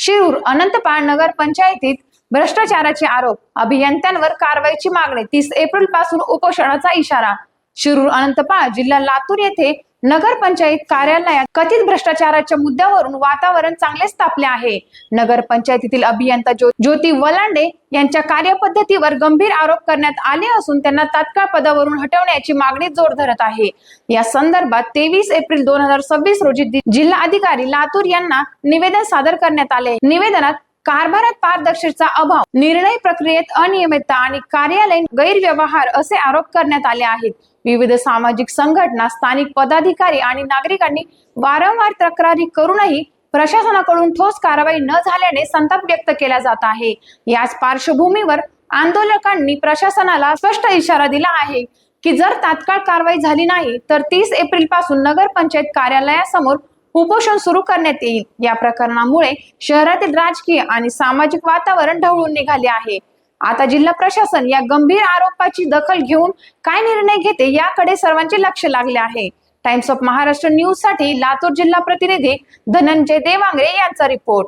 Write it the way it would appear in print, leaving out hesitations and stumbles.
शिरूर अनंतपाळ नगर पंचायतीत भ्रष्टाचाराचे आरोप, अभियंत्यांवर कारवाईची मागणी, 30 एप्रिल पासून उपोषणाचा इशारा। शिरूर अनंतपाळ जिल्हा लातूर येथे नगर पंचायत कार्यालयात कथित भ्रष्टाचाराच्या मुद्द्यावरून वातावरण चांगलेच तापले आहे। नगर पंचायतीतील अभियंता ज्योती वलांडे यांच्या कार्यपद्धतीवर गंभीर आरोप करण्यात आले असून त्यांना तात्काळ पदावरून हटवण्याची मागणी जोर धरत आहे। या संदर्भात 23 एप्रिल 2026 रोजी जिल्हा अधिकारी लातूर यांना निवेदन सादर करण्यात आले। निवेदनात कारभारात पारदर्शकतेचा अभाव, निर्णय प्रक्रियेत अनियमितता आणि कार्यालयीन गैरव्यवहार असे आरोप करण्यात आले आहेत। विविध सामाजिक संघटना, स्थानिक पदाधिकारी आणि नागरिकांनी वारंवार तक्रारी करूनही प्रशासनाकडून ठोस कारवाई न झाल्याने संताप व्यक्त केला जात आहे। याच पार्श्वभूमीवर आंदोलकांनी प्रशासनाला स्पष्ट इशारा दिला आहे की जर तात्काळ कारवाई झाली नाही तर 30 एप्रिल पासून नगर पंचायत कार्यालयासमोर उपोषण सुरू करण्यात येईल। या प्रकरणामुळे शहरातील राजकीय आणि सामाजिक वातावरण ढवळून निघाले आहे। आता जिल्हा प्रशासन या गंभीर आरोपाची दखल घेऊन काय निर्णय घेते याकडे सर्वांचे लक्ष लागले आहे। टाइम्स ऑफ महाराष्ट्र न्यूज साठी लातूर जिल्हा प्रतिनिधी धनंजय देवांगरे यांचा रिपोर्ट।